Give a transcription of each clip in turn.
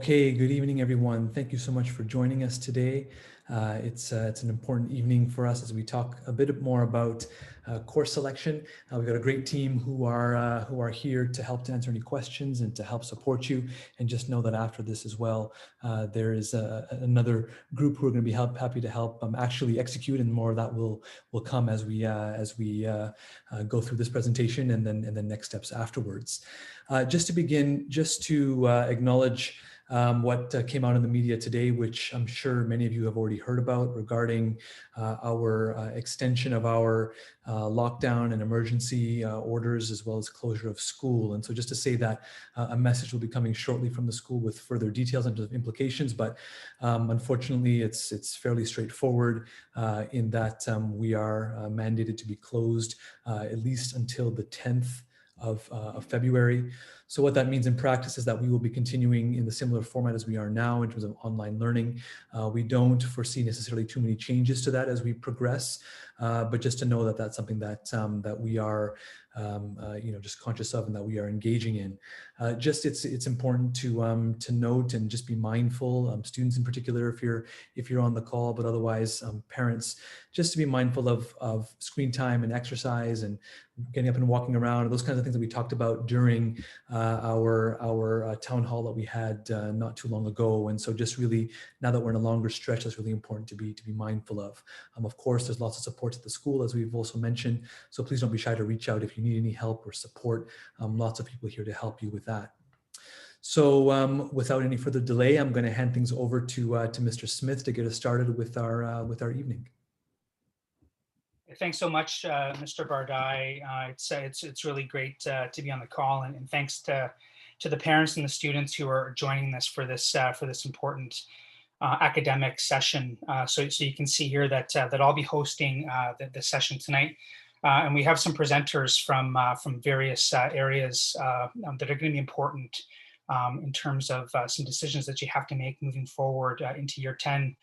Okay, good evening, everyone. Thank you so much for joining us today. It's an important evening for us as we talk a bit more about course selection. We've got a great team who are here to help to answer any questions and to help support you. And just know that after this as well, there is another group who are going to be happy to help actually execute, and more of that will come as we go through this presentation and then next steps afterwards. Just to begin, just to acknowledge what came out in the media today, which I'm sure many of you have already heard about, regarding our extension of our lockdown and emergency orders, as well as closure of school. And so just to say that a message will be coming shortly from the school with further details and implications, but unfortunately it's fairly straightforward in that we are mandated to be closed at least until the 10th of February. So what that means in practice is that we will be continuing in the similar format as we are now in terms of online learning. We don't foresee necessarily too many changes to that as we progress, but just to know that that's something that that we are just conscious of and that we are engaging in. It's important to note and just be mindful, students in particular, if you're on the call, but otherwise parents, just to be mindful of screen time and exercise and getting up and walking around, and those kinds of things that we talked about during our town hall that we had not too long ago. And so just really, now that we're in a longer stretch, that's really important to be mindful of. Of course, there's lots of support at the school, as we've also mentioned, so please don't be shy to reach out if you need any help or support. Lots of people here to help you with that. So without any further delay, I'm going to hand things over to Mr. Smith to get us started with our evening. Thanks so much, Mr. Bardai. It's really great to be on the call, and thanks to the parents and the students who are joining us for this important academic session. So you can see here that I'll be hosting the session tonight, and we have some presenters from various areas that are going to be important in terms of some decisions that you have to make moving forward into year 10.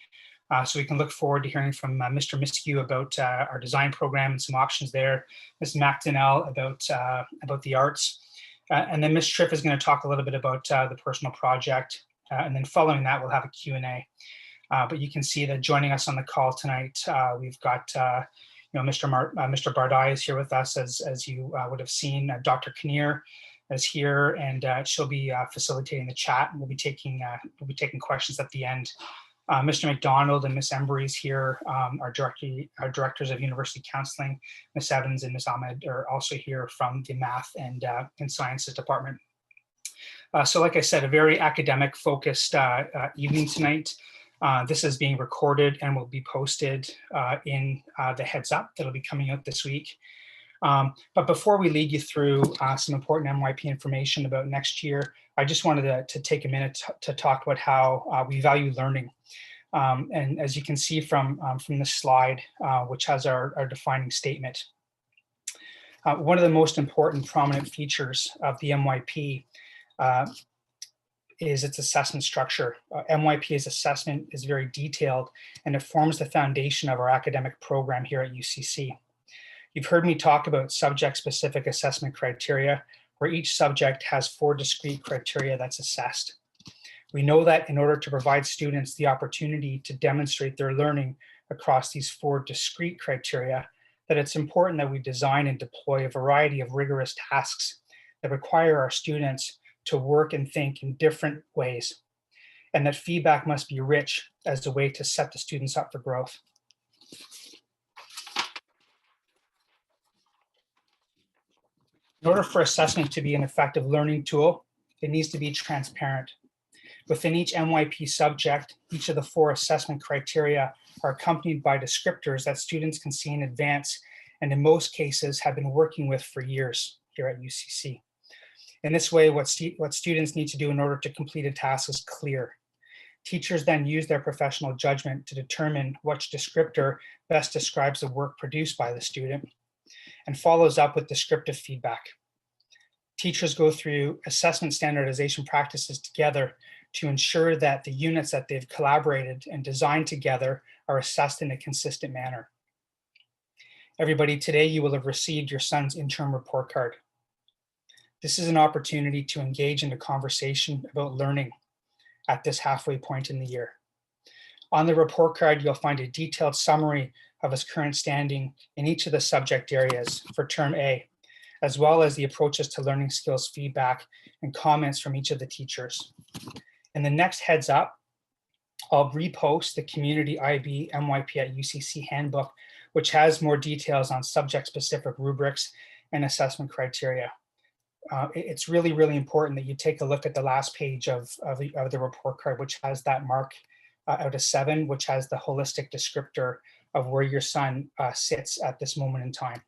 So we can look forward to hearing from Mr. Miskew about our design program and some options there, Ms. McDonnell about the arts, and then Ms. Triff is going to talk a little bit about the personal project, and then following that we'll have a Q&A. But you can see that joining us on the call tonight, we've got Mr. Bardai is here with us, as you would have seen. Dr. Kinnear is here, and she'll be facilitating the chat, and we'll be taking questions at the end. Mr. McDonald and Ms. Embry is here, our directors of university counseling. Ms. Evans and Ms. Ahmed are also here from the math and sciences department. So like I said, a very academic focused evening tonight. This is being recorded and will be posted in the heads up that'll be coming out this week. But before we lead you through some important MYP information about next year, I just wanted to take a minute to talk about how we value learning. And as you can see from this slide, which has our defining statement, one of the most important prominent features of the MYP is its assessment structure. MYP's assessment is very detailed, and it forms the foundation of our academic program here at UCC. You've heard me talk about subject-specific assessment criteria, where each subject has 4 discrete criteria that's assessed. We know that in order to provide students the opportunity to demonstrate their learning across these 4 discrete criteria, that it's important that we design and deploy a variety of rigorous tasks that require our students to work and think in different ways, and that feedback must be rich as a way to set the students up for growth. In order for assessment to be an effective learning tool, it needs to be transparent. Within each MYP subject, each of the 4 assessment criteria are accompanied by descriptors that students can see in advance, and in most cases have been working with for years here at UCC. In this way, what students need to do in order to complete a task is clear. Teachers then use their professional judgment to determine which descriptor best describes the work produced by the student, and follows up with descriptive feedback. Teachers go through assessment standardization practices together to ensure that the units that they've collaborated and designed together are assessed in a consistent manner. Everybody, today you will have received your son's interim report card. This is an opportunity to engage in a conversation about learning at this halfway point in the year. On the report card, you'll find a detailed summary of his current standing in each of the subject areas for Term A, as well as the approaches to learning skills feedback and comments from each of the teachers. In the next heads up, I'll repost the Community IB MYP at UCC handbook, which has more details on subject-specific rubrics and assessment criteria. It's really, really important that you take a look at the last page of the report card, which has that mark out of 7, which has the holistic descriptor of where your son sits at this moment in time.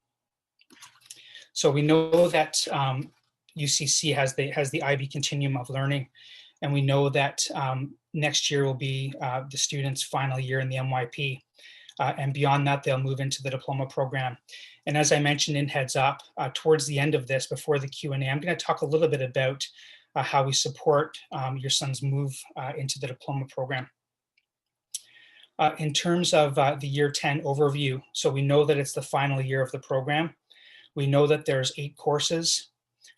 So we know that UCC has the IB continuum of learning, and we know that next year will be the students' final year in the MYP. And beyond that, they'll move into the diploma program. And as I mentioned in Heads Up, towards the end of this, before the Q&A, I'm going to talk a little bit about how we support your son's move into the diploma program. In terms of the year 10 overview, so we know that it's the final year of the program. We know that there's 8 courses,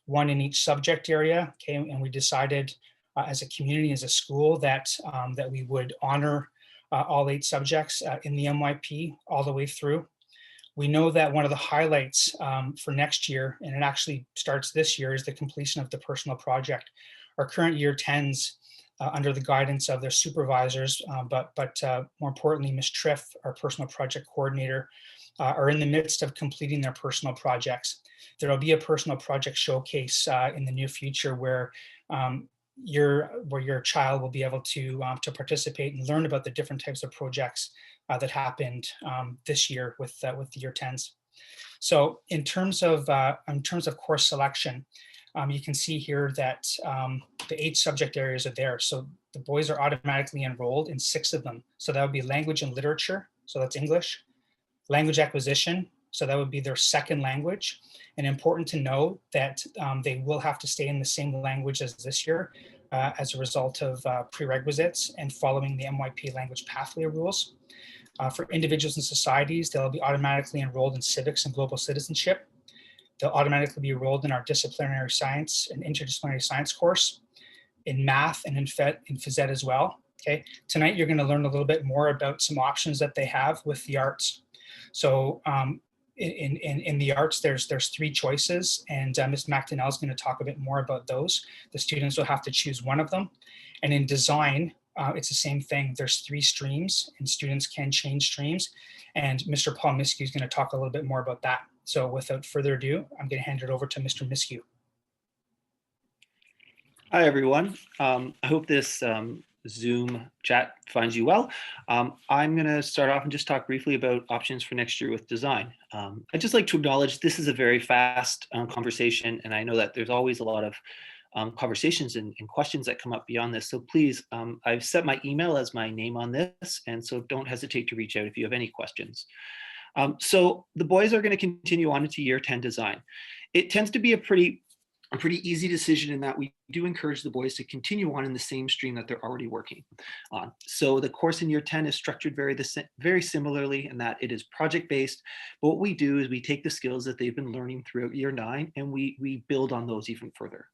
1 in each subject area, okay, and we decided as a community, as a school, that we would honor all 8 subjects in the MYP all the way through. We know that one of the highlights for next year, and it actually starts this year, is the completion of the personal project. Our current year 10s, under the guidance of their supervisors, but more importantly, Ms. Triff, our personal project coordinator, are in the midst of completing their personal projects. There will be a personal project showcase in the near future where your child will be able to participate and learn about the different types of projects that happened this year with the year 10s. So in terms of course selection, you can see here that the 8 subject areas are there. So the boys are automatically enrolled in 6 of them. So that would be language and literature. So that's English. Language acquisition. So that would be their second language. And important to know that they will have to stay in the same language as this year as a result of prerequisites and following the MYP language pathway rules. For individuals and societies, they'll be automatically enrolled in civics and global citizenship. They'll automatically be enrolled in our disciplinary science and interdisciplinary science course, in math and in phys ed as well. Okay, tonight you're going to learn a little bit more about some options that they have with the arts. So in the arts, there's 3 choices, and Ms. McDonnell is going to talk a bit more about those. The students will have to choose one of them. And in design, it's the same thing. There's 3 streams, and students can change streams. And Mr. Paul Miskew is going to talk a little bit more about that. So without further ado, I'm going to hand it over to Mr. Miskew. Hi, everyone. I hope this Zoom chat finds you well. I'm going to start off and just talk briefly about options for next year with design. I'd just like to acknowledge this is a very fast conversation, and I know that there's always a lot of conversations and questions that come up beyond this. So please, I've set my email as my name on this, and so don't hesitate to reach out if you have any questions. So the boys are going to continue on into year 10 design. It tends to be a pretty easy decision in that we do encourage the boys to continue on in the same stream that they're already working on. So the course in year 10 is structured very similarly in that it is project-based, but what we do is we take the skills that they've been learning throughout year 9 and we build on those even further.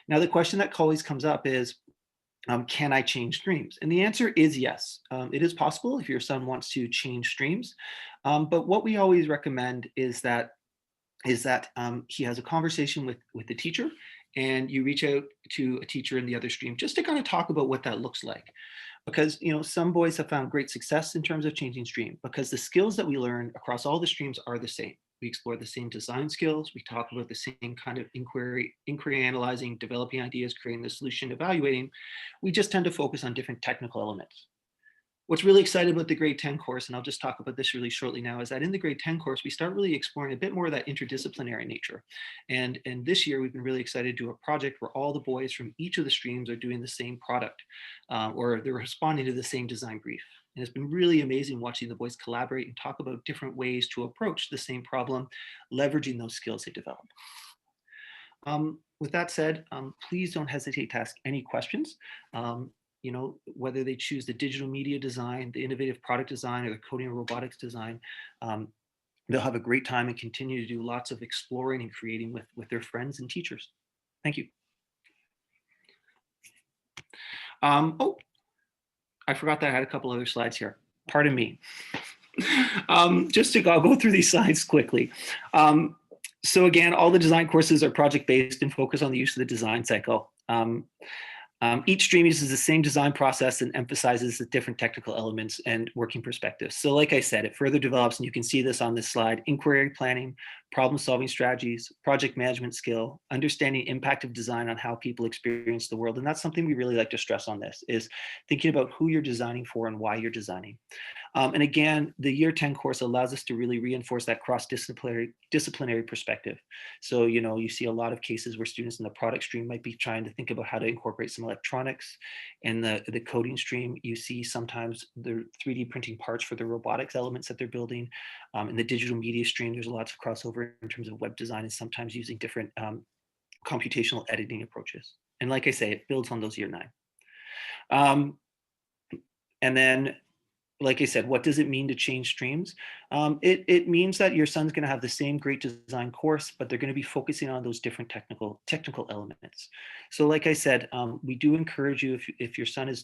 Now, the question that always comes up is, can I change streams? And the answer is yes. It is possible if your son wants to change streams, but what we always recommend is that he has a conversation with the teacher, and you reach out to a teacher in the other stream just to kind of talk about what that looks like. Because some boys have found great success in terms of changing stream because the skills that we learn across all the streams are the same. We explore the same design skills. We talk about the same kind of inquiry analyzing, developing ideas, creating the solution, evaluating. We just tend to focus on different technical elements. What's really exciting about the grade 10 course, and I'll just talk about this really shortly now, is that in the grade 10 course, we start really exploring a bit more of that interdisciplinary nature. And this year, we've been really excited to do a project where all the boys from each of the streams are doing the same product, or they're responding to the same design brief. And it's been really amazing watching the boys collaborate and talk about different ways to approach the same problem, leveraging those skills they develop. With that said, please don't hesitate to ask any questions. Whether they choose the digital media design, the innovative product design, or the coding and robotics design, they'll have a great time and continue to do lots of exploring and creating with their friends and teachers. Thank you. Oh, I forgot that I had a couple other slides here. Pardon me. I'll go through these slides quickly. So again, all the design courses are project-based and focus on the use of the design cycle. Each stream uses the same design process and emphasizes the different technical elements and working perspectives. So like I said, it further develops, and you can see this on this slide, inquiry planning, problem-solving strategies, project management skill, understanding impact of design on how people experience the world. And that's something we really like to stress on this, is thinking about who you're designing for and why you're designing. And again, the year 10 course allows us to really reinforce that disciplinary perspective. So, you see a lot of cases where students in the product stream might be trying to think about how to incorporate some electronics. In the coding stream, you see sometimes the 3D printing parts for the robotics elements that they're building. In the digital media stream, there's lots of crossover in terms of web design and sometimes using different computational editing approaches. And like I say, it builds on those year 9. And then, like I said, what does it mean to change streams? It means that your son's going to have the same great design course, but they're going to be focusing on those different technical elements. So like I said, we do encourage you, if your son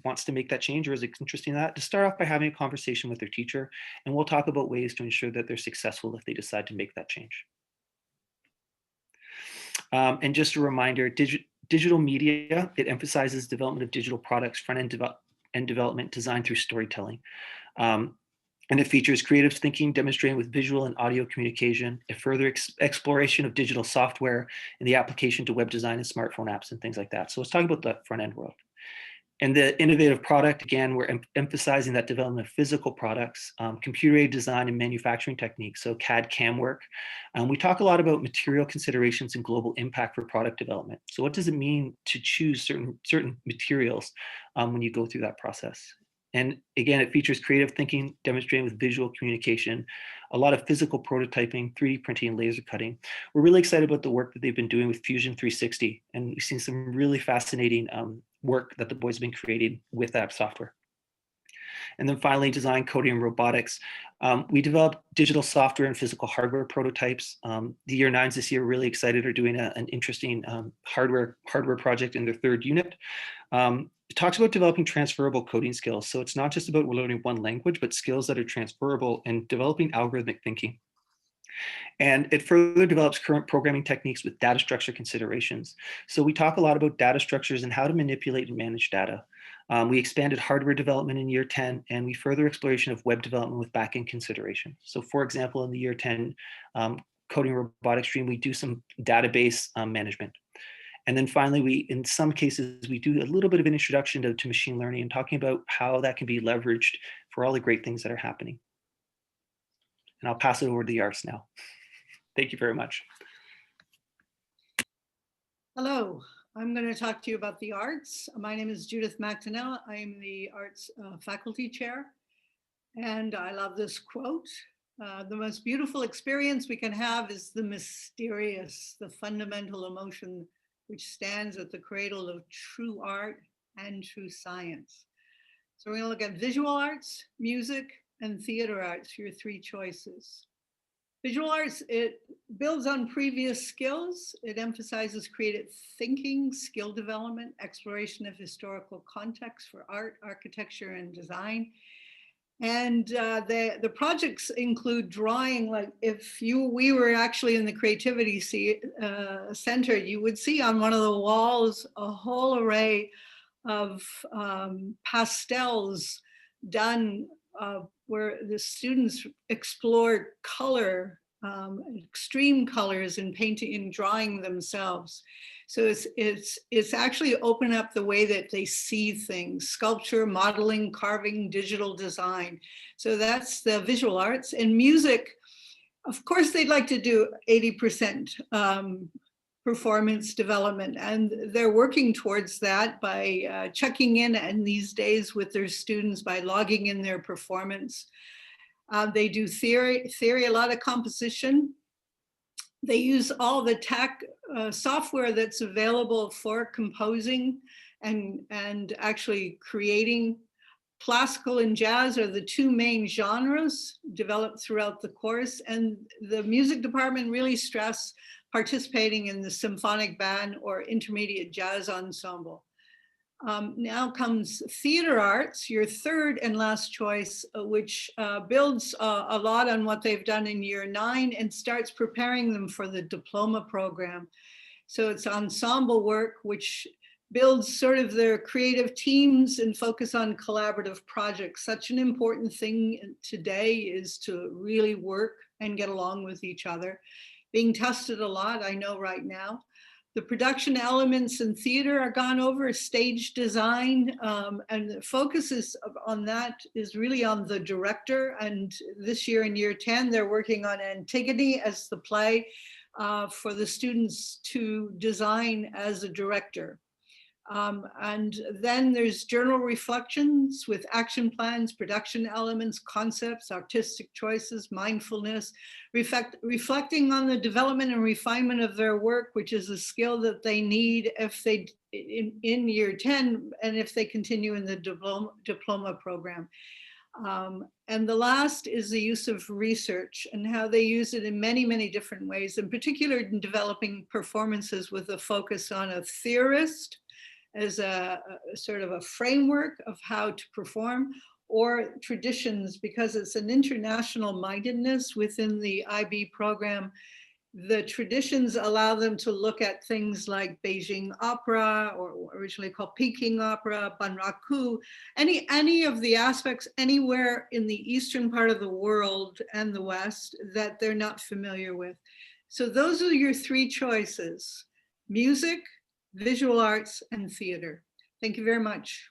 wants to make that change or is interested in that, to start off by having a conversation with their teacher, and we'll talk about ways to ensure that they're successful if they decide to make that change. And just a reminder, digital media, it emphasizes development of digital products, front-end development designed through storytelling. And it features creative thinking demonstrated with visual and audio communication, a further exploration of digital software, and the application to web design and smartphone apps and things like that. So let's talk about the front end world. And the innovative product, again, we're emphasizing that development of physical products, computer-aided design and manufacturing techniques, so CAD/CAM work. We talk a lot about material considerations and global impact for product development. So what does it mean to choose certain materials when you go through that process? And again, it features creative thinking demonstrated with visual communication, a lot of physical prototyping, 3D printing, and laser cutting. We're really excited about the work that they've been doing with Fusion 360, and we've seen some really fascinating work that the boys have been creating with that software. And then finally, design, coding, and robotics. We developed digital software and physical hardware prototypes. The year 9s this year are really excited, are doing an interesting hardware project in their 3rd unit. It talks about developing transferable coding skills. So it's not just about learning one language, but skills that are transferable and developing algorithmic thinking. And it further develops current programming techniques with data structure considerations. So we talk a lot about data structures and how to manipulate and manage data. We expanded hardware development in year 10, and we further exploration of web development with backend consideration. So for example, in the year 10 coding robotics stream, we do some database management. And then finally, in some cases, we do a little bit of an introduction to machine learning and talking about how that can be leveraged for all the great things that are happening. And I'll pass it over to the arts now. Thank you very much. Hello, I'm going to talk to you about the arts. My name is Judith McDonnell. I am the arts faculty chair. And I love this quote. The most beautiful experience we can have is the mysterious, the fundamental emotion which stands at the cradle of true art and true science. So we're going to look at visual arts, music, and theater arts, your 3 choices. Visual arts, it builds on previous skills. It emphasizes creative thinking, skill development, exploration of historical context for art, architecture, and design. And the projects include drawing, like if we were actually in the Creativity Center, you would see on one of the walls a whole array of pastels done where the students explored color, extreme colors in painting and drawing themselves. So it's actually opened up the way that they see things: sculpture, modeling, carving, digital design. So that's the visual arts. And music, of course, they'd like to do 80% performance development, and they're working towards that by checking in these days with their students by logging in their performance. They do theory, a lot of composition. They use all the tech software that's available for composing and actually creating. Classical and jazz are the 2 main genres developed throughout the course, and the music department really stress participating in the symphonic band or intermediate jazz ensemble. Now comes theater arts, your third and last choice, which builds a lot on what they've done in year 9 and starts preparing them for the diploma program. So it's ensemble work, which builds sort of their creative teams and focus on collaborative projects. Such an important thing today is to really work and get along with each other. Being tested a lot, I know right now. The production elements in theater are gone over, stage design, and the focus is on that is really on the director. And this year in year 10, they're working on Antigone as the play for the students to design as a director. And then there's journal reflections with action plans, production elements, concepts, artistic choices, mindfulness, reflecting on the development and refinement of their work, which is a skill that they need if they in year 10 and if they continue in the diploma program. And the last is the use of research and how they use it in many, many different ways, in particular in developing performances with a focus on a theorist as a sort of a framework of how to perform, or traditions, because it's an international mindedness within the IB program. The traditions allow them to look at things like Beijing opera, or originally called Peking opera, Banraku, any of the aspects anywhere in the eastern part of the world and the West that they're not familiar with. So those are your 3 choices: music, visual arts, and theater. Thank you very much.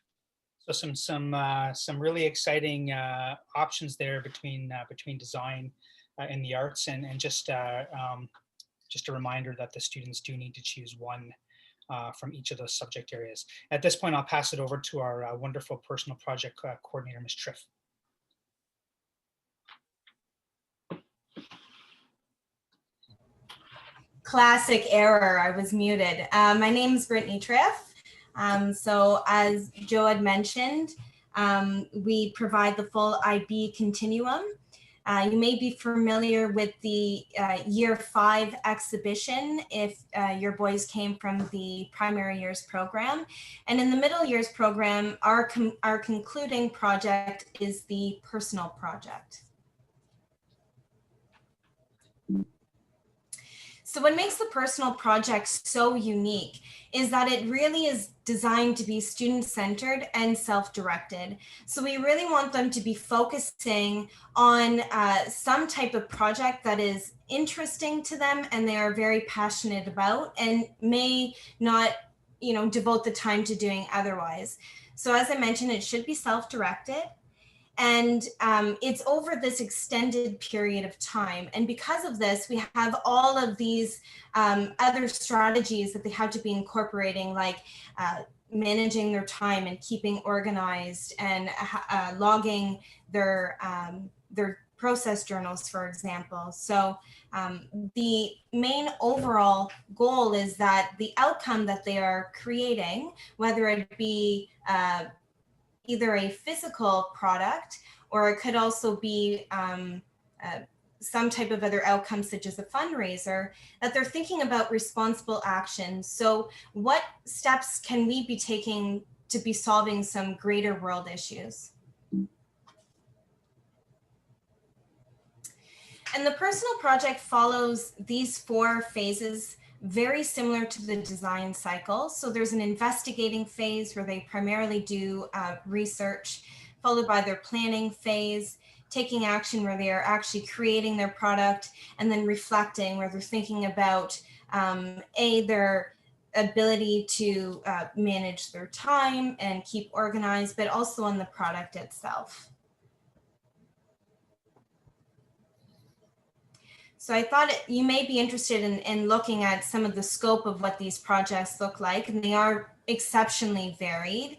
So some really exciting options there between design and the arts, and just a reminder that the students do need to choose one from each of those subject areas. At this point, I'll pass it over to our wonderful personal project coordinator, Ms. Triff. Classic error, I was muted. My name is Brittany Triff. So as Joe had mentioned, we provide the full IB continuum. You may be familiar with the year 5 exhibition if your boys came from the primary years program. And in the middle years program, our concluding project is the personal project. So what makes the personal project so unique is that it really is designed to be student-centered and self-directed. So we really want them to be focusing on some type of project that is interesting to them and they are very passionate about and may not, devote the time to doing otherwise. So as I mentioned, it should be self-directed. And it's over this extended period of time. And because of this, we have all of these other strategies that they have to be incorporating, like managing their time and keeping organized and logging their process journals, for example. So the main overall goal is that the outcome that they are creating, whether it be either a physical product, or it could also be some type of other outcome, such as a fundraiser, that they're thinking about responsible action. So what steps can we be taking to be solving some greater world issues? And the personal project follows these 4 phases, very similar to the design cycle. So there's an investigating phase where they primarily do research, followed by their planning phase, taking action where they are actually creating their product, and then reflecting where they're thinking about their ability to manage their time and keep organized, but also on the product itself. So I thought you may be interested in looking at some of the scope of what these projects look like, and they are exceptionally varied.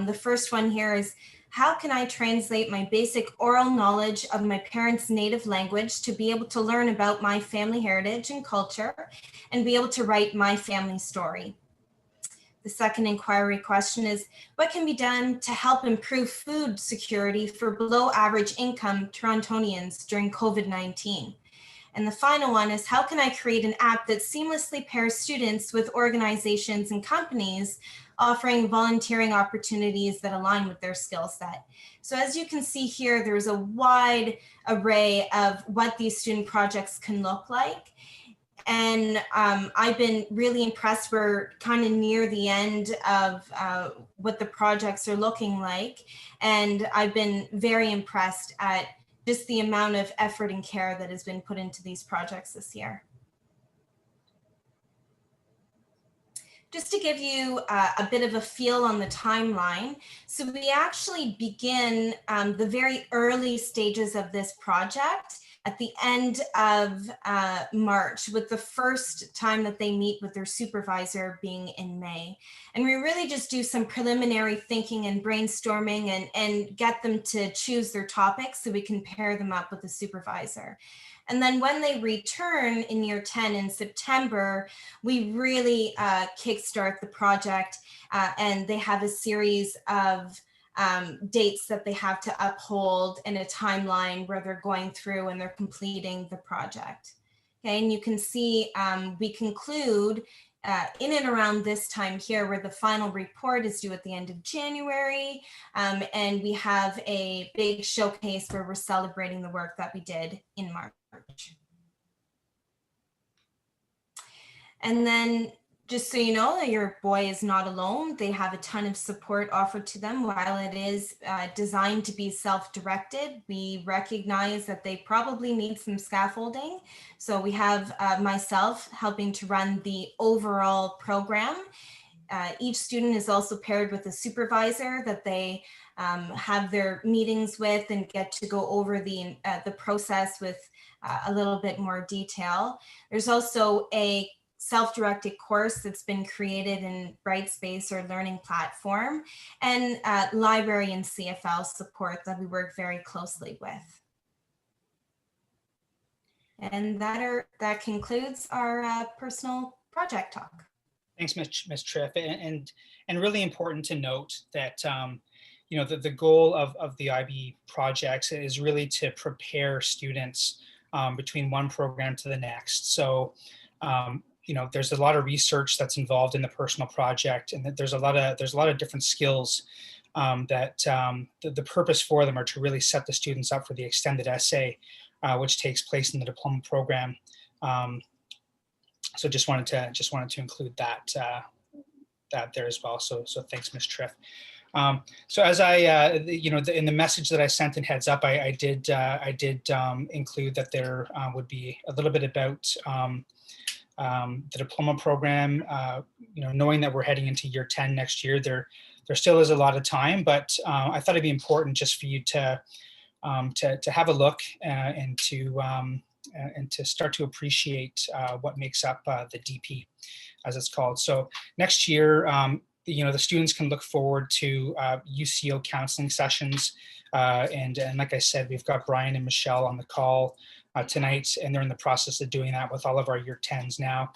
The first one here is, how can I translate my basic oral knowledge of my parents' native language to be able to learn about my family heritage and culture and be able to write my family story? The second inquiry question is, what can be done to help improve food security for below average income Torontonians during COVID-19? And the final one is, how can I create an app that seamlessly pairs students with organizations and companies offering volunteering opportunities that align with their skill set? So as you can see here, there's a wide array of what these student projects can look like. And I've been really impressed. We're kind of near the end of what the projects are looking like. And I've been very impressed at just the amount of effort and care that has been put into these projects this year. Just to give you a bit of a feel on the timeline. So we actually begin the very early stages of this project at the end of March, with the first time that they meet with their supervisor being in May. And we really just do some preliminary thinking and brainstorming and get them to choose their topics so we can pair them up with the supervisor. And then when they return in year 10 in September, we really kickstart the project, and they have a series of dates that they have to uphold in a timeline where they're going through and they're completing the project. Okay, and you can see we conclude in and around this time here, where the final report is due at the end of January. And we have a big showcase where we're celebrating the work that we did in March. And then, just so you know, that your boy is not alone. They have a ton of support offered to them. While it is designed to be self-directed, we recognize that they probably need some scaffolding. So we have myself helping to run the overall program. Each student is also paired with a supervisor that they have their meetings with and get to go over the process with a little bit more detail. There's also a self-directed course that's been created in Brightspace or learning platform, and library and CFL support that we work very closely with. And that concludes our personal project talk. Thanks, Ms. Triff, and really important to note that you know, the goal of the IB projects is really to prepare students between one program to the next. So you know, there's a lot of research that's involved in the personal project, and that there's a lot of different skills that the purpose for them are to really set the students up for the extended essay, which takes place in the diploma program. So just wanted to include that there as well. So thanks, Ms. Triff. So as I, you know, in the message that I sent in Heads Up, I did include that there would be a little bit about the diploma program. You know, knowing that we're heading into year 10 next year, there still is a lot of time, but I thought it'd be important just for you to have a look and to start to appreciate what makes up the DP, as it's called. So next year, you know, the students can look forward to UCO counseling sessions. And like I said, we've got Brian and Michelle on the call tonight, and they're in the process of doing that with all of our year 10s now.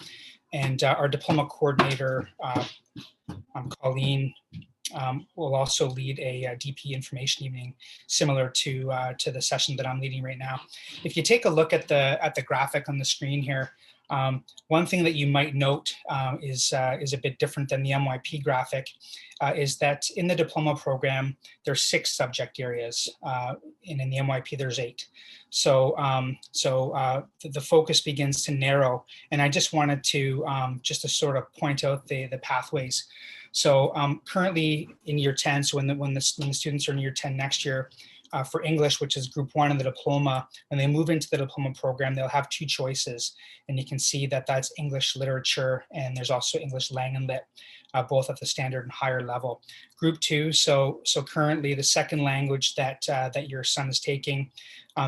And our diploma coordinator, Colleen, will also lead a DP information evening similar to the session that I'm leading right now. If you take a look at the graphic on the screen here, one thing that you might note is a bit different than the MYP graphic, is that in the diploma program, there's 6 subject areas, and in the MYP there's 8. So the focus begins to narrow, and I just wanted to just to sort of point out the pathways. So currently in year 10, so when the students are in year 10 next year, for English, which is group 1 in the diploma, when they move into the diploma program, they'll have 2 choices. And you can see that that's English literature, and there's also English Lang and Lit, both at the standard and higher level. Group 2, so currently the second language that your son is taking,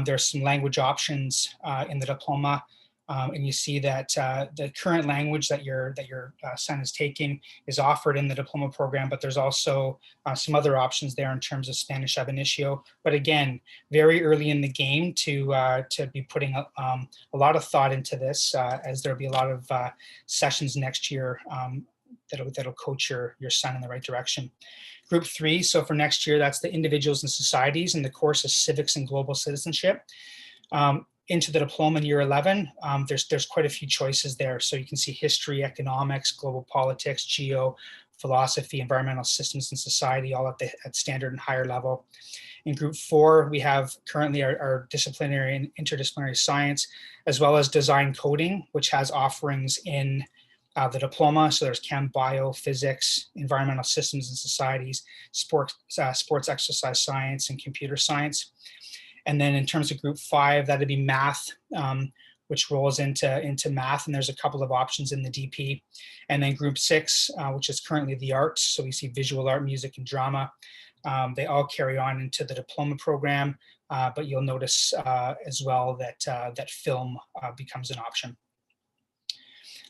there's some language options in the diploma. And you see that the current language that your son is taking is offered in the diploma program, but there's also some other options there in terms of Spanish ab initio. But again, very early in the game to be putting a lot of thought into this, as there'll be a lot of sessions next year that'll coach your son in the right direction. Group 3, so for next year, that's the individuals and societies, and the course is civics and global citizenship. into the diploma in year 11, there's quite a few choices there. So you can see history, economics, global politics, geo, philosophy, environmental systems and society, all at standard and higher level. In group 4, we have currently our disciplinary and interdisciplinary science, as well as design coding, which has offerings in the diploma. So there's chem, bio, physics, environmental systems and societies, sports exercise science, and computer science. And then in terms of group 5, that'd be math, which rolls into math, and there's a couple of options in the DP. And then group 6, which is currently the arts, so we see visual art, music, and drama. They all carry on into the diploma program, but you'll notice as well that film becomes an option.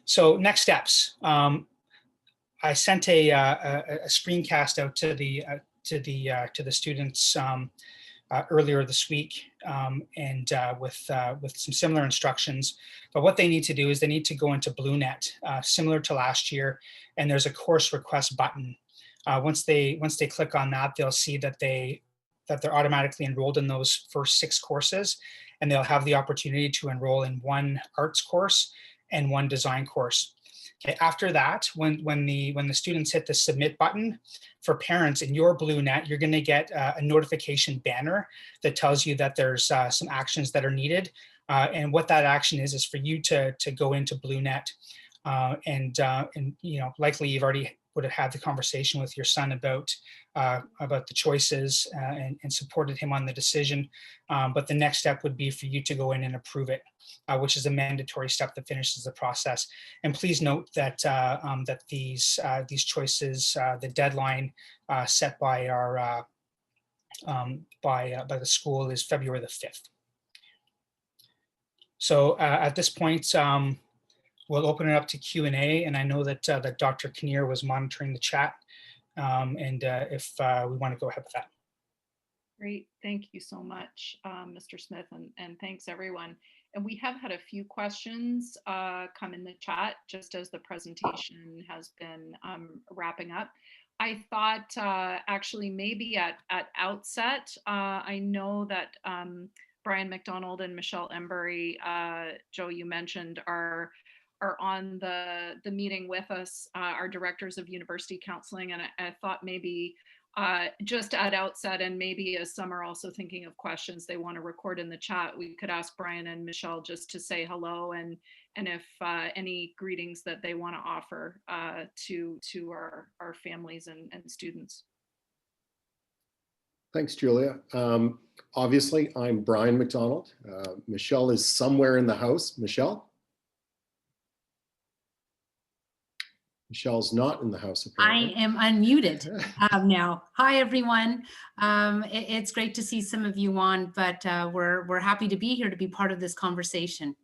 So next steps. I sent a screencast out to the students earlier this week, and with some similar instructions. But what they need to do is they need to go into BlueNet, similar to last year, and there's a course request button. Once they click on that, they'll see that they're automatically enrolled in those first 6 courses, and they'll have the opportunity to enroll in 1 arts course and 1 design course. Okay, after that, when the students hit the submit button, for parents in your BlueNet, you're going to get a notification banner that tells you that there's some actions that are needed. And what that action is for you to go into BlueNet, and likely you've already would have had the conversation with your son about the choices and supported him on the decision. But the next step would be for you to go in and approve it, which is a mandatory step that finishes the process. And please note that that these choices, the deadline set by our by the school is February the 5th. So at this point, we'll open it up to Q&A, and I know that that Dr. Kinnear was monitoring the chat, and if we want to go ahead with that. Great, thank you so much, Mr. Smith, and thanks everyone. And we have had a few questions come in the chat just as the presentation has been wrapping up. I thought actually maybe at outset, I know that Brian McDonald and Michelle Embury, Joe, you mentioned, are on the meeting with us, our directors of university counseling, and I thought maybe just at outset, and maybe as some are also thinking of questions they want to record in the chat, we could ask Brian and Michelle just to say hello, and if any greetings that they want to offer to our families and students. Thanks, Julia. Obviously, I'm Brian McDonald. Michelle is somewhere in the house. Michelle? Michelle's not in the house, apparently. I am unmuted now. Hi, everyone. It's great to see some of you on, but we're happy to be here to be part of this conversation.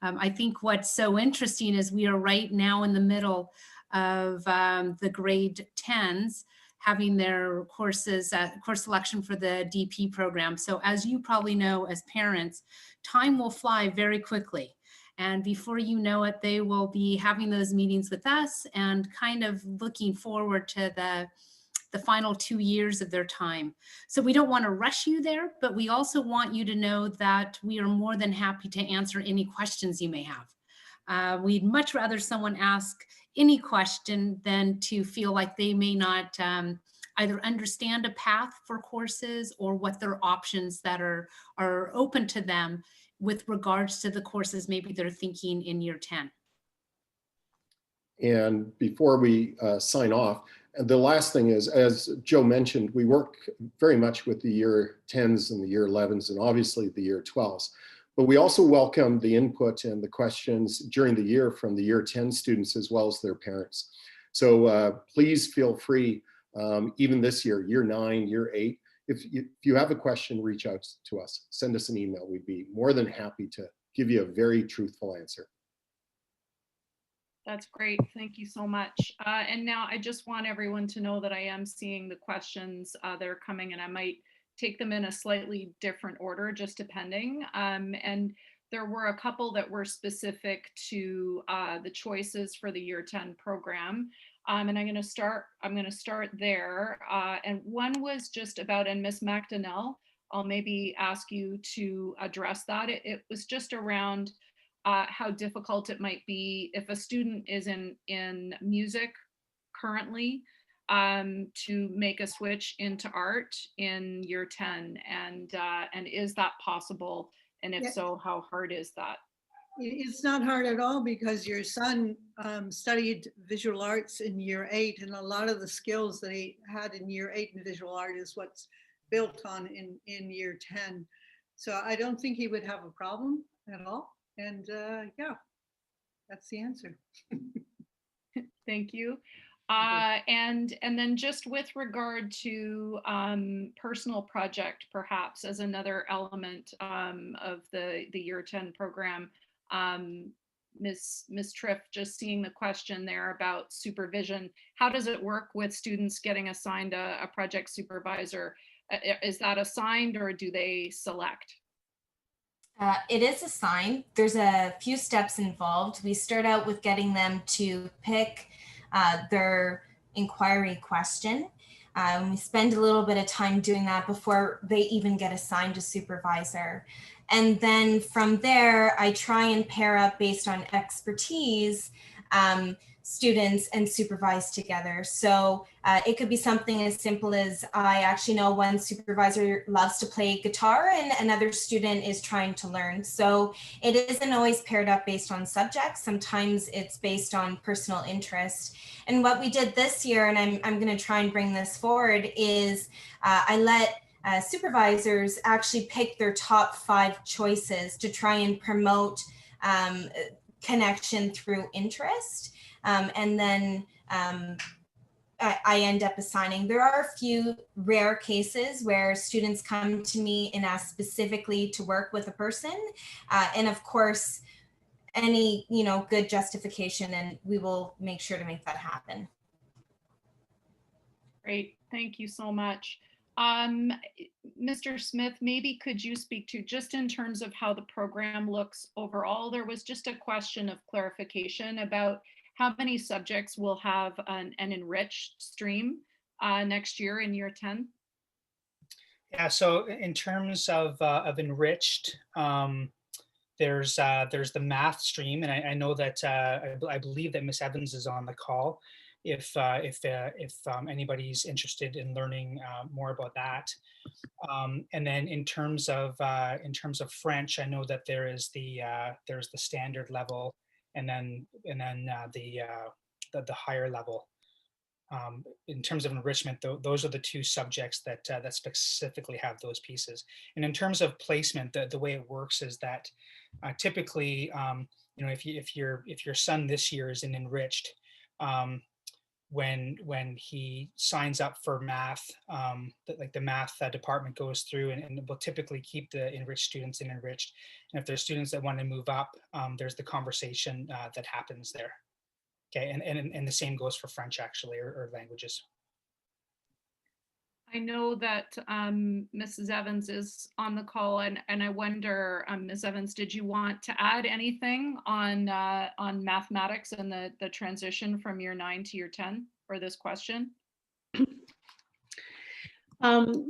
I think what's so interesting is we are right now in the middle of the grade 10s having their courses, course selection for the DP program. So as you probably know, as parents, time will fly very quickly. And before you know it, they will be having those meetings with us and kind of looking forward to the final 2 years of their time. So we don't want to rush you there, but we also want you to know that we are more than happy to answer any questions you may have. We'd much rather someone ask any question than to feel like they may not either understand a path for courses or what their options that are open to them with regards to the courses maybe they're thinking in year 10. And before we sign off, the last thing is, as Joe mentioned, we work very much with the year 10s and the year 11s and obviously the year 12s. But we also welcome the input and the questions during the year from the year 10 students as well as their parents. So please feel free, even this year, year 9, year 8, if you have a question, reach out to us, send us an email. We'd be more than happy to give you a very truthful answer. That's great. Thank you so much. And now I just want everyone to know that I am seeing the questions that are coming, and I might take them in a slightly different order, just depending. And there were a couple that were specific to the choices for the year 10 program. And I'm going to start there. And one was just about, and Ms. McDonnell, I'll maybe ask you to address that. It was just around how difficult it might be if a student is in music currently, to make a switch into art in year 10, and is that possible? And if Yeah. so, how hard is that? It's not hard at all because your son studied visual arts in year 8, and a lot of the skills that he had in year 8 in visual art is what's built on in year 10. So I don't think he would have a problem at all. And yeah, that's the answer. Thank you. And then just with regard to personal project, perhaps as another element of the year 10 program, Ms. Triff, just seeing the question there about supervision, how does it work with students getting assigned a project supervisor? Is that assigned or do they select? It is assigned. There's a few steps involved. We start out with getting them to pick their inquiry question. We spend a little bit of time doing that before they even get assigned a supervisor. And then from there, I try and pair up based on expertise, students and supervise together. So it could be something as simple as I actually know one supervisor loves to play guitar and another student is trying to learn. So it isn't always paired up based on subjects. Sometimes it's based on personal interest. And what we did this year, and I'm going to try and bring this forward, is I let supervisors actually pick their top 5 choices to try and promote connection through interest. And then I end up assigning. There are a few rare cases where students come to me and ask specifically to work with a person. And of course, any good justification, and we will make sure to make that happen. Great, thank you so much. Mr. Smith, maybe could you speak to, just in terms of how the program looks overall, there was just a question of clarification about how many subjects will have an enriched stream next year in year 10? Yeah, so in terms of enriched, there's the math stream, and I know that I believe that Miss Evans is on the call. If anybody's interested in learning more about that, and then in terms of French, I know that there's the standard level, and then the higher level. In terms of enrichment, those are the 2 subjects that specifically have those pieces. And in terms of placement, the way it works is that typically, if your son this year is in enriched, when he signs up for math, the math department goes through and will typically keep the enriched students in enriched. And if there's students that want to move up, there's the conversation that happens there. Okay, and the same goes for French, actually, or languages. I know that Mrs. Evans is on the call, and I wonder, Ms. Evans, did you want to add anything on mathematics and the transition from year 9 to year 10 for this question?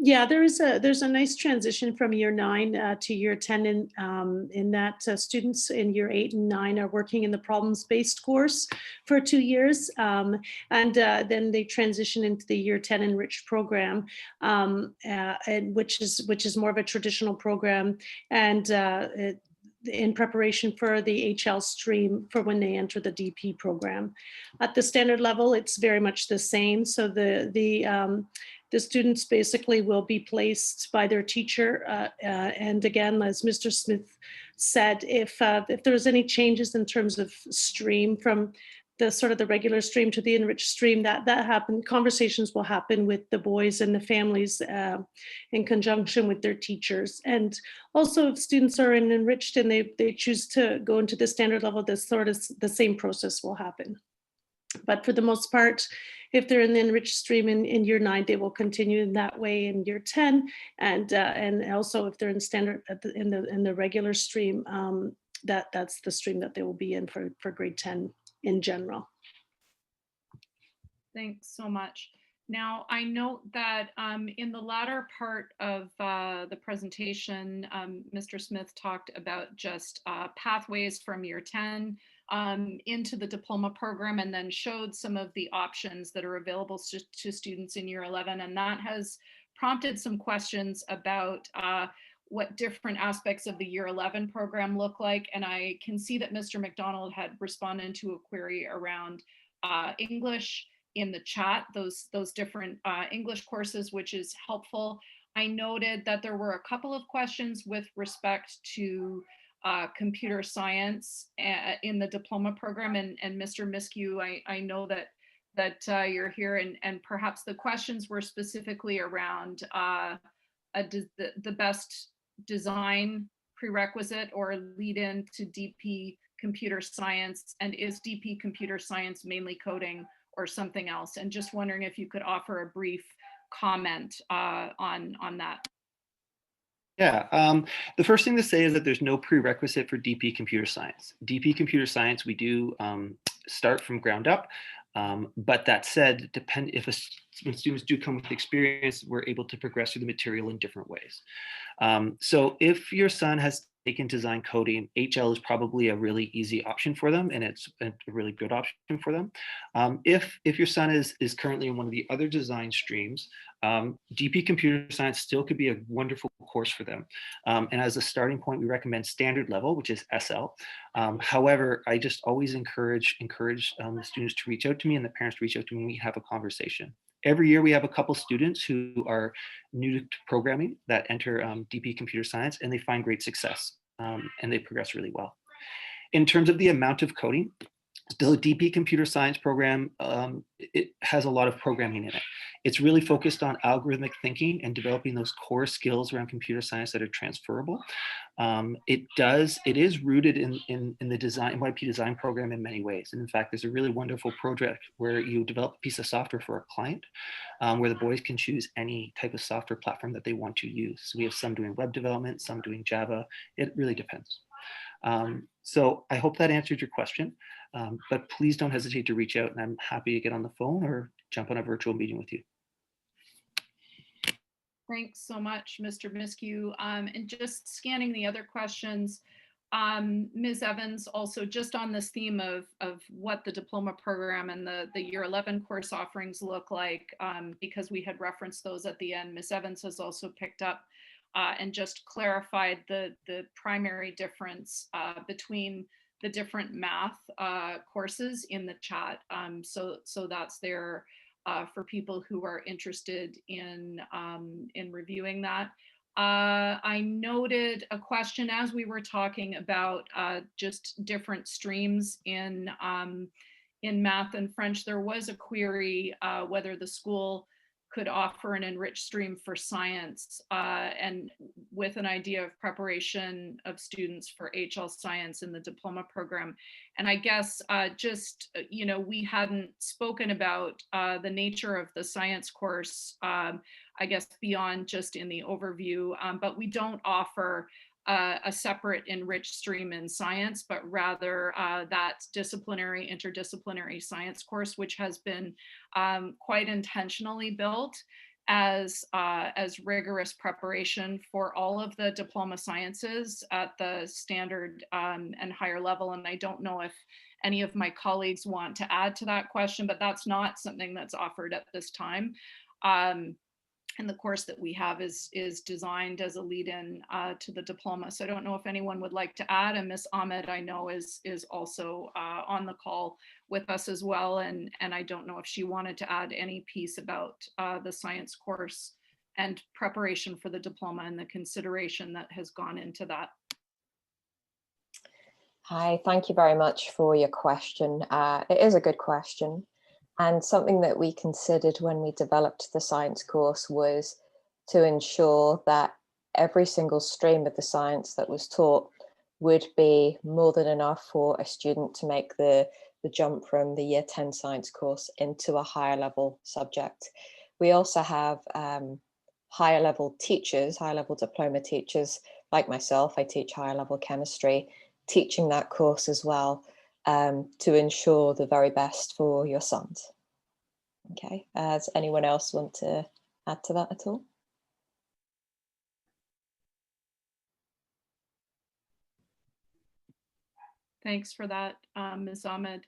Yeah, there's a nice transition from year 9 to year 10 in that students in year 8 and 9 are working in the problems-based course for 2 years, and then they transition into the year 10 enriched program, and which is more of a traditional program, and in preparation for the HL stream for when they enter the DP program. At the standard level, it's very much the same. So the students basically will be placed by their teacher. And again, as Mr. Smith said, if there's any changes in terms of stream from the sort of the regular stream to the enriched stream, that happen, conversations will happen with the boys and the families in conjunction with their teachers. And also if students are in enriched and they choose to go into the standard level, this sort of the same process will happen. But for the most part, if they're in the enriched stream in year 9, they will continue in that way in year 10, and also if they're in standard in the regular stream, that's the stream that they will be in for grade 10 in general. Thanks so much. Now, I note that in the latter part of the presentation, Mr. Smith talked about just pathways from year 10 into the diploma program, and then showed some of the options that are available to students in year 11. And that has prompted some questions about what different aspects of the year 11 program look like. And I can see that Mr. McDonald had responded to a query around English in the chat, those different English courses, which is helpful. I noted that there were a couple of questions with respect to computer science in the diploma program. And Mr. Miskew, I know that you're here, and perhaps the questions were specifically around the best design prerequisite or lead in to DP computer science, and is DP computer science mainly coding or something else? And just wondering if you could offer a brief comment on that. Yeah, the first thing to say is that there's no prerequisite for DP computer science. DP computer science, we do start from ground up. But that said, when students do come with experience, we're able to progress through the material in different ways. So if your son has taken design coding, HL is probably a really easy option for them, and it's a really good option for them. If your son is currently in one of the other design streams, DP computer science still could be a wonderful course for them. And as a starting point, we recommend standard level, which is SL. However, I just always encourage the students to reach out to me and the parents to reach out to me and we have a conversation. Every year we have a couple students who are new to programming that enter DP computer science, and they find great success and they progress really well. In terms of the amount of coding, the DP computer science program, it has a lot of programming in it. It's really focused on algorithmic thinking and developing those core skills around computer science that are transferable. It is rooted in the NYP design program in many ways. And in fact, there's a really wonderful project where you develop a piece of software for a client where the boys can choose any type of software platform that they want to use. So we have some doing web development, some doing Java. It really depends. So I hope that answered your question, but please don't hesitate to reach out, and I'm happy to get on the phone or jump on a virtual meeting with you. Thanks so much, Mr. Miskew. And just scanning the other questions, Ms. Evans, also just on this theme of what the diploma program and the year 11 course offerings look like, because we had referenced those at the end, Ms. Evans has also picked up and just clarified the primary difference between the different math courses in the chat. So that's there for people who are interested in reviewing that. I noted a question as we were talking about just different streams in math and French. There was a query whether the school could offer an enriched stream for science and with an idea of preparation of students for HL science in the diploma program. And I guess we hadn't spoken about the nature of the science course, I guess beyond just in the overview, but we don't offer a separate enriched stream in science, but rather that interdisciplinary science course, which has been quite intentionally built as rigorous preparation for all of the diploma sciences at the standard and higher level. And I don't know if any of my colleagues want to add to that question, but that's not something that's offered at this time. And the course that we have is designed as a lead-in to the diploma. So I don't know if anyone would like to add, and Ms. Ahmed I know is also on the call with us as well. And I don't know if she wanted to add any piece about the science course and preparation for the diploma and the consideration that has gone into that. Hi, thank you very much for your question. It is a good question. And something that we considered when we developed the science course was to ensure that every single stream of the science that was taught would be more than enough for a student to make the jump from the year 10 science course into a higher level subject. We also have higher level teachers, higher level diploma teachers like myself. I teach higher level chemistry, teaching that course as well. To ensure the very best for your sons. Okay, does anyone else want to add to that at all? Thanks for that, Ms. Ahmed.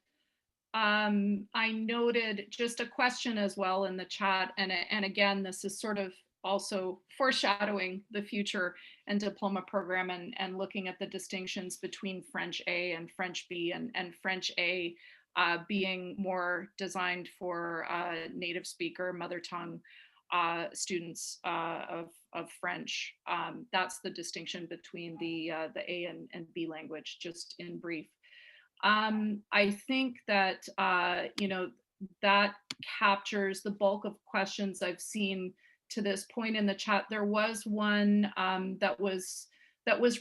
I noted just a question as well in the chat, and again, this is sort of also foreshadowing the future and diploma program and looking at the distinctions between French A and French B, and French A being more designed for native speaker, mother tongue students of French. That's the distinction between the A and B language, just in brief. I think that, that captures the bulk of questions I've seen to this point in the chat. There was one that was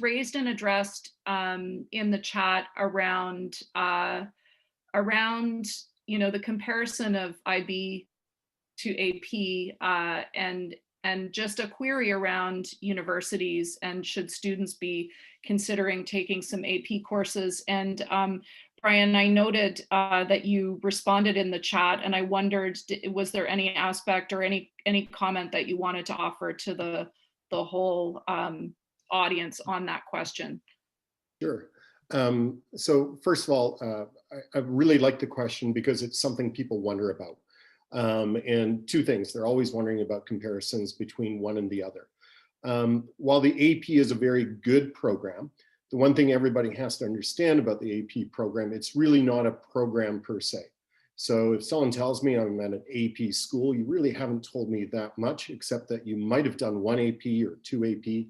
raised and addressed in the chat around the comparison of IB to AP, and just a query around universities and should students be considering taking some AP courses. And Brian, I noted that you responded in the chat, and I wondered, was there any aspect or any comment that you wanted to offer to the whole audience on that question? Sure. So first of all, I really like the question because it's something people wonder about. And two things, they're always wondering about comparisons between one and the other. While the AP is a very good program, the one thing everybody has to understand about the AP program, it's really not a program per se. So if someone tells me I'm at an AP school, you really haven't told me that much, except that you might have done one AP or two AP.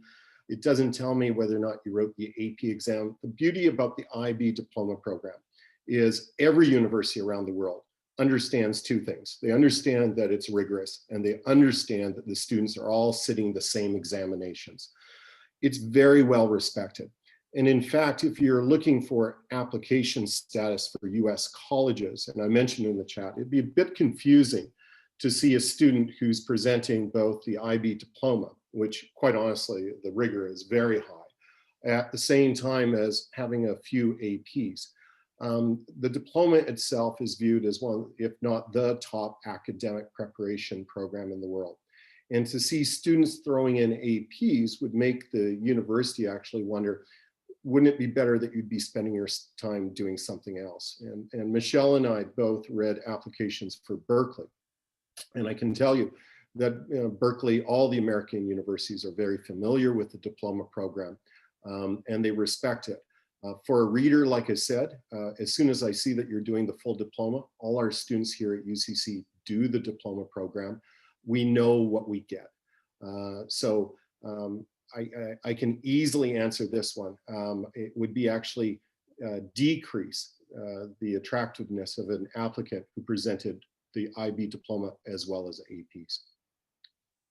It doesn't tell me whether or not you wrote the AP exam. The beauty about the IB diploma program is every university around the world understands two things. They understand that it's rigorous, and they understand that the students are all sitting the same examinations. It's very well respected. And in fact, if you're looking for application status for US colleges, and I mentioned in the chat, it'd be a bit confusing to see a student who's presenting both the IB diploma, which quite honestly, the rigor is very high, at the same time as having a few APs. The diploma itself is viewed as one, if not the top academic preparation program in the world. And to see students throwing in APs would make the university actually wonder, wouldn't it be better that you'd be spending your time doing something else? And Michelle and I both read applications for Berkeley. And I can tell you that Berkeley, all the American universities are very familiar with the diploma program, and they respect it. For a reader, like I said, as soon as I see that you're doing the full diploma, all our students here at UCC do the diploma program. We know what we get. So I can easily answer this one. It would be actually decrease the attractiveness of an applicant who presented the IB diploma as well as APs.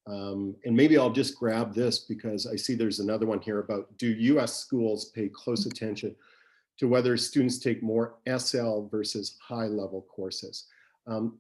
And maybe I'll just grab this because I see there's another one here about, do US schools pay close attention to whether students take more SL versus high level courses?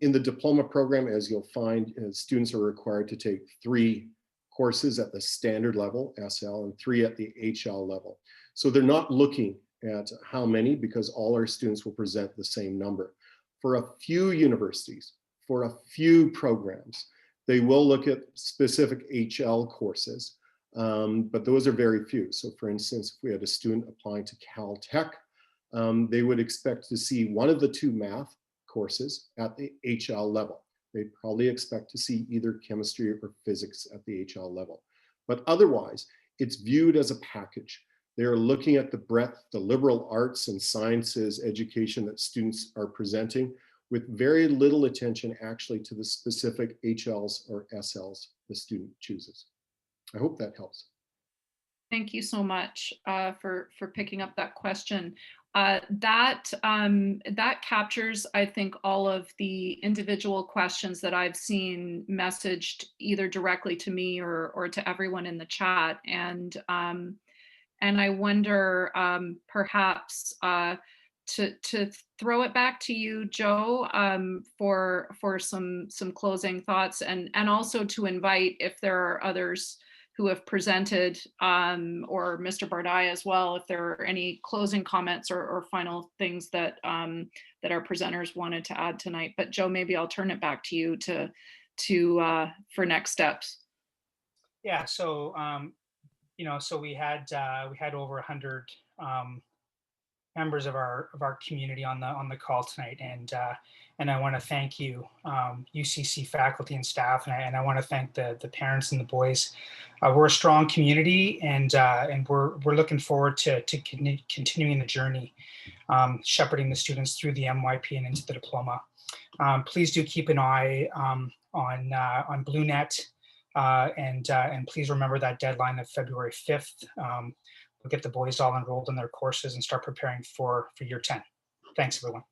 In the diploma program, as you'll find, students are required to take 3 courses at the standard level, SL, and 3 at the HL level. So they're not looking at how many, because all our students will present the same number. For a few universities, for a few programs, they will look at specific HL courses, but those are very few. So for instance, if we had a student applying to Caltech, they would expect to see one of the 2 math courses at the HL level. They'd probably expect to see either chemistry or physics at the HL level. But otherwise, it's viewed as a package. They're looking at the breadth, the liberal arts and sciences education that students are presenting, with very little attention actually to the specific HLs or SLs the student chooses. I hope that helps. Thank you so much for picking up that question. That captures, I think, all of the individual questions that I've seen messaged either directly to me or to everyone in the chat. And I wonder perhaps to throw it back to you, Joe, for some closing thoughts, and also to invite, if there are others who have presented, or Mr. Bardai as well, if there are any closing comments or final things that that our presenters wanted to add tonight. But Joe, maybe I'll turn it back to you for next steps. Yeah, so so we had over 100 members of our community on the call tonight, and I want to thank you, UCC faculty and staff, and I want to thank the parents and the boys. We're a strong community, and we're looking forward to continuing the journey, shepherding the students through the MYP and into the diploma. Please do keep an eye on BlueNet, and please remember that deadline of February 5th. We'll get the boys all enrolled in their courses and start preparing for year 10. Thanks, everyone.